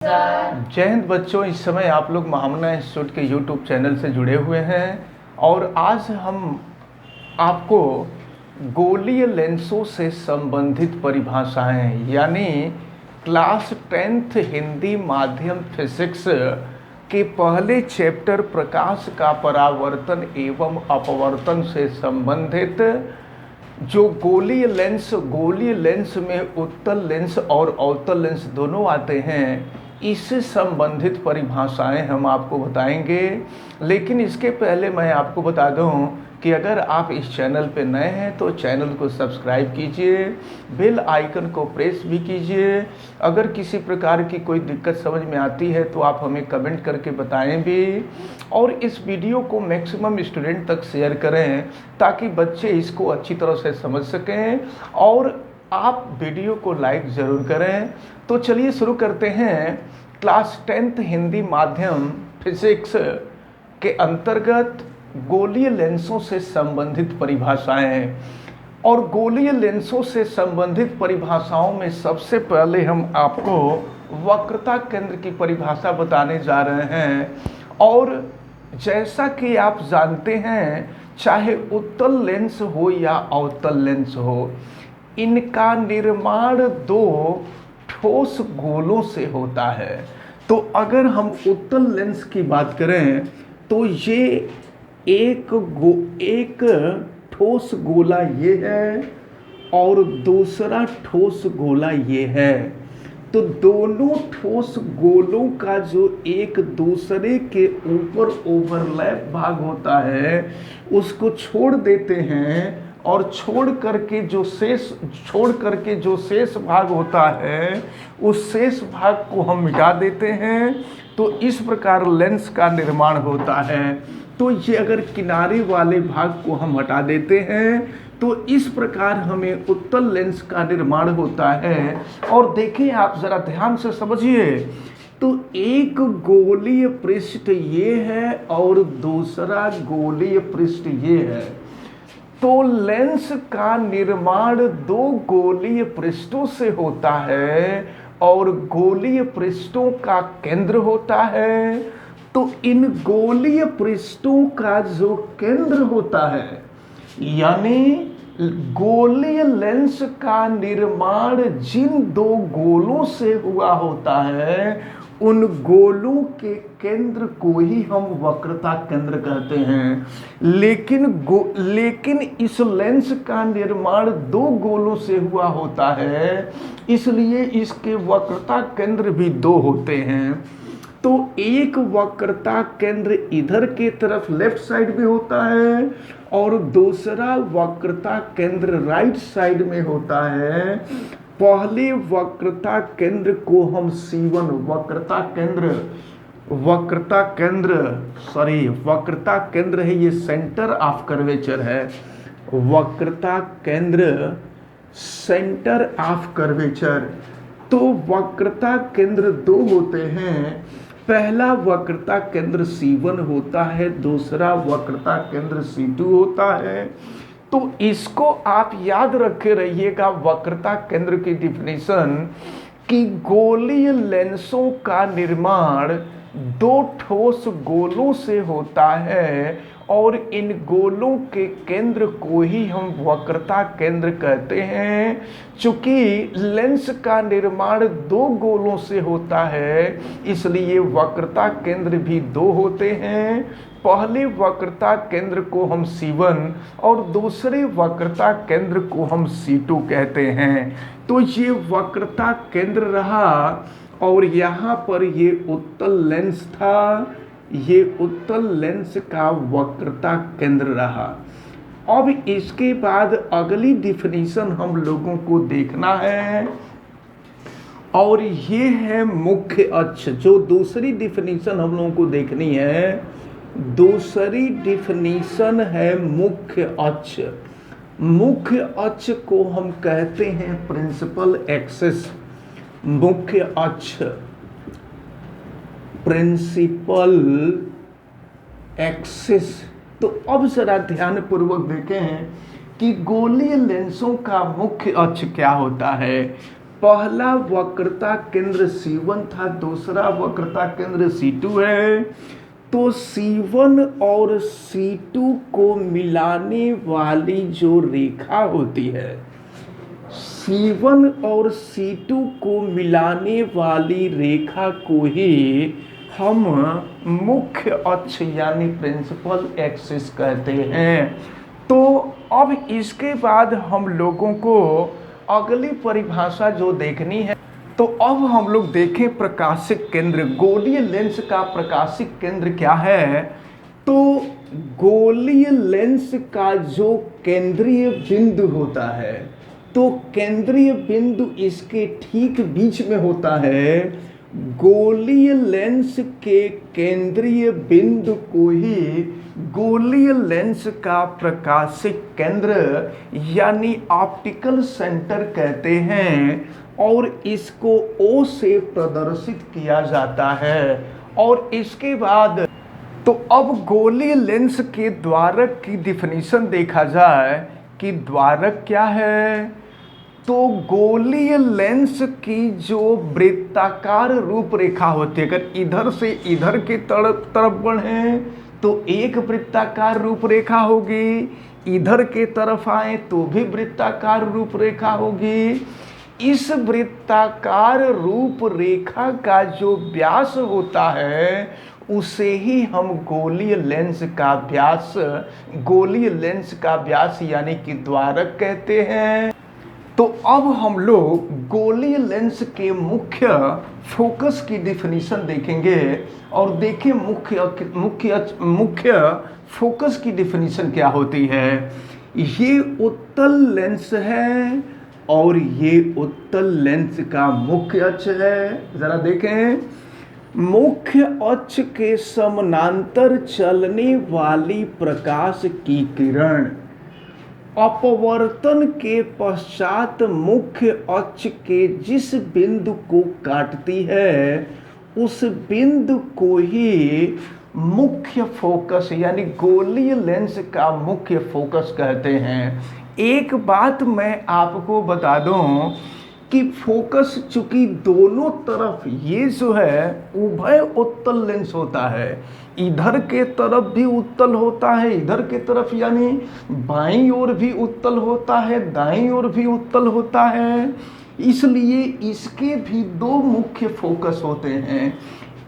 जय हिंद बच्चों। इस समय आप लोग महामना इंस्टीट्यूट के यूट्यूब चैनल से जुड़े हुए हैं और आज हम आपको गोलीय लेंसों से संबंधित परिभाषाएं यानी क्लास 10th हिंदी माध्यम फिजिक्स के पहले चैप्टर प्रकाश का परावर्तन एवं अपवर्तन से संबंधित जो गोलीय लेंस में उत्तल लेंस और अवतल लेंस दोनों आते हैं, इससे संबंधित परिभाषाएं हम आपको बताएंगे। लेकिन इसके पहले मैं आपको बता दूं कि अगर आप इस चैनल पे नए हैं तो चैनल को सब्सक्राइब कीजिए, बेल आइकन को प्रेस भी कीजिए। अगर किसी प्रकार की कोई दिक्कत समझ में आती है तो आप हमें कमेंट करके बताएं भी, और इस वीडियो को मैक्सिमम स्टूडेंट तक शेयर करें ताकि बच्चे इसको अच्छी तरह से समझ सकें, और आप वीडियो को लाइक ज़रूर करें। तो चलिए शुरू करते हैं। क्लास 10th हिंदी माध्यम फिजिक्स के अंतर्गत गोलीय लेंसों से संबंधित परिभाषाएं, और गोलीय लेंसों से संबंधित परिभाषाओं में सबसे पहले हम आपको वक्रता केंद्र की परिभाषा बताने जा रहे हैं। और जैसा कि आप जानते हैं, चाहे उत्तल लेंस हो या अवतल लेंस हो, इनका निर्माण दो ठोस गोलों से होता है। तो अगर हम उत्तल लेंस की बात करें तो ये एक ठोस गोला ये है और दूसरा ठोस गोला ये है। तो दोनों ठोस गोलों का जो एक दूसरे के ऊपर ओवरलैप भाग होता है उसको छोड़ देते हैं, और छोड़ करके जो शेष भाग होता है उस शेष भाग को हम मिटा देते हैं। तो इस प्रकार लेंस का निर्माण होता है। तो ये अगर किनारे वाले भाग को हम हटा देते हैं तो इस प्रकार हमें उत्तल लेंस का निर्माण होता है। और देखिए, आप जरा ध्यान से समझिए। तो एक गोलीय पृष्ठ ये है और दूसरा गोलीय पृष्ठ ये है। तो लेंस का निर्माण दो गोलीय पृष्ठों से होता है और गोलीय पृष्ठों का केंद्र होता है। तो इन गोलीय पृष्ठों का जो केंद्र होता है, यानी गोलीय लेंस का निर्माण जिन दो गोलों से हुआ होता है, उन गोलों के केंद्र को ही हम वक्रता केंद्र कहते हैं। लेकिन इस लेंस का निर्माण दो गोलों से हुआ होता है, इसलिए इसके वक्रता केंद्र भी दो होते हैं। तो एक वक्रता केंद्र इधर के तरफ लेफ्ट साइड में होता है और दूसरा वक्रता केंद्र राइट साइड में होता है। पहले वक्रता केंद्र को हम C1 वक्रता केंद्र है, ये सेंटर ऑफ कर्वेचर है। वक्रता केंद्र सेंटर ऑफ कर्वेचर। तो वक्रता केंद्र दो होते हैं। पहला वक्रता केंद्र C1 होता है, दूसरा वक्रता केंद्र C2 होता है। तो इसको आप याद रखे रहिएगा, वक्रता केंद्र की डिफिनीशन, कि गोलीय लेंसों का निर्माण दो ठोस गोलों से होता है और इन गोलों के केंद्र को ही हम वक्रता केंद्र कहते हैं। चूंकि लेंस का निर्माण दो गोलों से होता है, इसलिए वक्रता केंद्र भी दो होते हैं। पहले वक्रता केंद्र को हम C1 और दूसरे वक्रता केंद्र को हम C2 कहते हैं। तो ये वक्रता केंद्र रहा और यहाँ पर ये उत्तल लेंस था, ये उत्तल लेंस का वक्रता केंद्र रहा। अब इसके बाद अगली डिफिनीशन हम लोगों को देखना है, और ये है मुख्य अक्ष। जो दूसरी डिफिनीशन हम लोगों को देखनी है, दूसरी डिफिनीशन है मुख्य अक्ष। मुख्य अक्ष को हम कहते हैं प्रिंसिपल एक्सिस। मुख्य अक्ष, प्रिंसिपल एक्सिस। तो अब जरा ध्यान पूर्वक देखें कि गोलीय लेंसों का मुख्य अक्ष क्या होता है। पहला वक्रता केंद्र C1 था, दूसरा वक्रता केंद्र C2 है। तो C1 और C2 को मिलाने वाली जो रेखा होती है, C1 और C2 को मिलाने वाली रेखा को ही हम मुख्य अक्ष यानी प्रिंसिपल एक्सिस कहते हैं। तो अब इसके बाद हम लोगों को अगली परिभाषा जो देखनी है, तो अब हम लोग देखें प्रकाशिक केंद्र। गोलीय लेंस का प्रकाशिक केंद्र क्या है? तो गोलीय लेंस का जो केंद्रीय बिंदु होता है, तो केंद्रीय बिंदु इसके ठीक बीच में होता है। गोलीय लेंस के केंद्रीय बिंदु को ही गोलीय लेंस का प्रकाशिक केंद्र यानी ऑप्टिकल सेंटर कहते हैं, और इसको O से प्रदर्शित किया जाता है। और इसके बाद तो अब गोलीय लेंस के द्वारक की डिफिनीशन देखा जाए कि द्वारक क्या है। तो गोलीय लेंस की जो वृत्ताकार रूपरेखा होती है, अगर इधर से इधर के तरफ बढ़े तो एक वृत्ताकार रूपरेखा होगी, इधर के तरफ आए तो भी वृत्ताकार रूपरेखा होगी। इस वृत्ताकार रूपरेखा का जो व्यास होता है उसे ही हम गोलीय लेंस का व्यास यानी कि द्वारक कहते हैं। तो अब हम लोग गोलीय लेंस के मुख्य फोकस की डिफिनीशन देखेंगे और देखें मुख्य फोकस की डिफिनीशन क्या होती है। ये उत्तल लेंस है और ये उत्तल लेंस का मुख्य अक्ष है। जरा देखें, मुख्य अक्ष के समानांतर चलने वाली प्रकाश की किरण अपवर्तन के पश्चात मुख्य अक्ष के जिस बिंदु को काटती है उस बिंदु को ही मुख्य फोकस यानी गोलीय लेंस का मुख्य फोकस कहते हैं। एक बात मैं आपको बता दूं कि फोकस चूंकि दोनों तरफ ये जो है उभय उत्तल लेंस होता है, इधर के तरफ भी उत्तल होता है, इधर के तरफ यानी बाईं ओर भी उत्तल होता है, दाईं ओर भी उत्तल होता है, इसलिए इसके भी दो मुख्य फोकस होते हैं।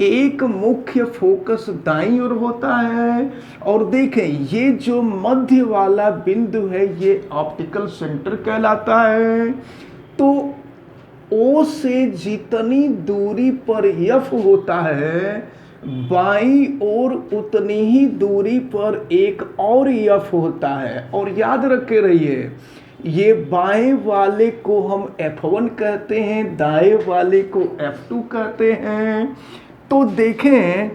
एक मुख्य फोकस दाईं ओर होता है और देखें ये जो मध्य वाला बिंदु है ये ऑप्टिकल सेंटर कहलाता है। तो O से जितनी दूरी पर F होता है बाईं ओर उतनी ही दूरी पर एक और F होता है। और याद रखे रहिए ये बाएं वाले को हम F1 कहते हैं, दाएं वाले को F2 कहते हैं। तो देखें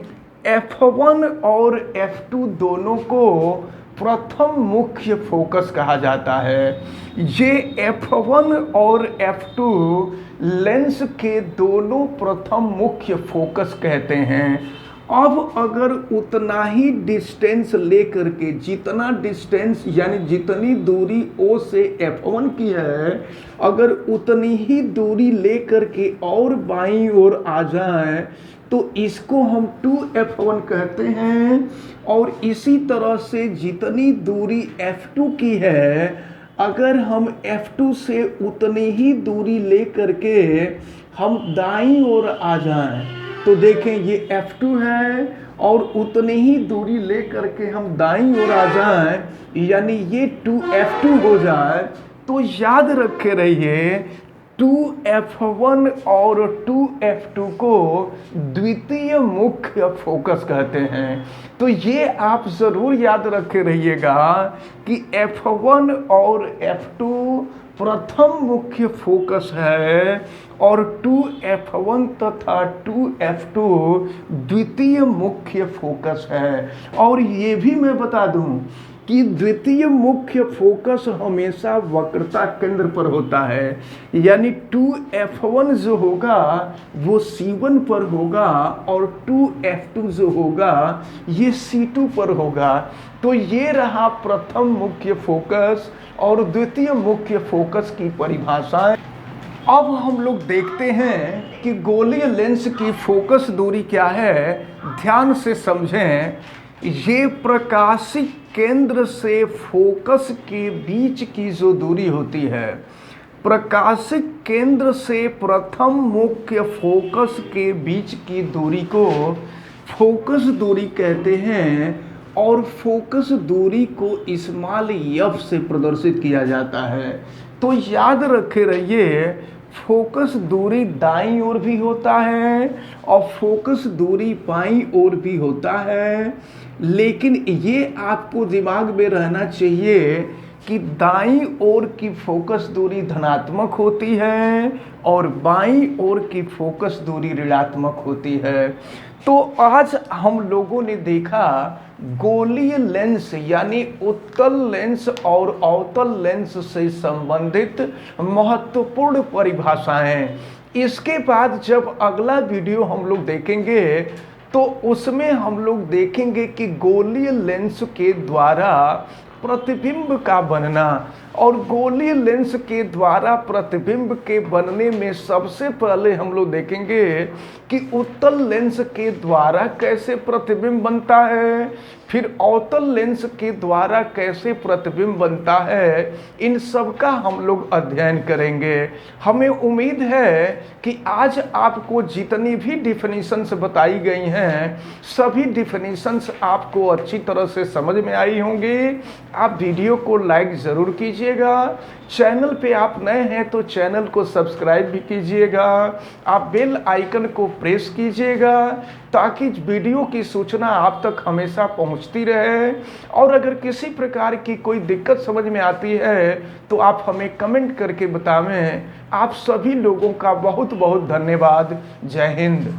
F1 और F2 दोनों को प्रथम मुख्य फोकस कहा जाता है। ये F1 और F2 लेंस के दोनों प्रथम मुख्य फोकस कहते हैं। अब अगर उतना ही डिस्टेंस लेकर के, जितना डिस्टेंस यानी जितनी दूरी O से F1 की है, अगर उतनी ही दूरी लेकर के और बाईं ओर आ जाए तो इसको हम 2F1 कहते हैं। और इसी तरह से जितनी दूरी F2 की है, अगर हम F2 से उतनी ही दूरी लेकर के हम दाईं ओर आ जाएं तो देखें ये F2 है और उतनी ही दूरी लेकर के हम दाईं ओर आ जाएं यानी ये 2F2 हो जाए। तो याद रखे रहिए 2F1 और 2F2 को द्वितीय मुख्य फोकस कहते हैं। तो ये आप ज़रूर याद रखे रहिएगा कि F1 और F2 प्रथम मुख्य फोकस है और 2F1 तथा 2F2 द्वितीय मुख्य फोकस है। और ये भी मैं बता दूं कि द्वितीय मुख्य फोकस हमेशा वक्रता केंद्र पर होता है, यानी 2F1 जो होगा वो C1 पर होगा और 2F2 जो होगा ये C2 पर होगा। तो ये रहा प्रथम मुख्य फोकस और द्वितीय मुख्य फोकस की परिभाषाएं। अब हम लोग देखते हैं कि गोलीय लेंस की फोकस दूरी क्या है। ध्यान से समझें, ये प्रकाशिक केंद्र से फोकस के बीच की जो दूरी होती है, प्रकाशिक केंद्र से प्रथम मुख्य फोकस के बीच की दूरी को फोकस दूरी कहते हैं, और फोकस दूरी को स्मॉल एफ से प्रदर्शित किया जाता है। तो याद रखे रहिए, फोकस दूरी दाईं ओर भी होता है और फोकस दूरी बाईं ओर भी होता है, लेकिन ये आपको दिमाग में रहना चाहिए कि दाईं ओर की फोकस दूरी धनात्मक होती है और बाईं ओर की फोकस दूरी ऋणात्मक होती है। तो आज हम लोगों ने देखा गोलीय लेंस यानी उत्तल लेंस और अवतल लेंस से संबंधित महत्वपूर्ण परिभाषाएं। इसके बाद जब अगला वीडियो हम लोग देखेंगे तो उसमें हम लोग देखेंगे कि गोलीय लेंस के द्वारा प्रतिबिंब का बनना, और गोलीय लेंस के द्वारा प्रतिबिंब के बनने में सबसे पहले हम लोग देखेंगे कि उत्तल लेंस के द्वारा कैसे प्रतिबिंब बनता है, फिर अवतल लेंस के द्वारा कैसे प्रतिबिंब बनता है। इन सब का हम लोग अध्ययन करेंगे। हमें उम्मीद है कि आज आपको जितनी भी डिफिनीशंस बताई गई हैं, सभी डिफिनीशंस आपको अच्छी तरह से समझ में आई होंगी। आप वीडियो को लाइक ज़रूर कीजिएगा। चैनल पे आप नए हैं तो चैनल को सब्सक्राइब भी कीजिएगा। आप बेल आइकन को प्रेस कीजिएगा ताकि वीडियो की सूचना आप तक हमेशा पहुंचती रहे। और अगर किसी प्रकार की कोई दिक्कत समझ में आती है तो आप हमें कमेंट करके बतावें। आप सभी लोगों का बहुत बहुत धन्यवाद। जय हिंद।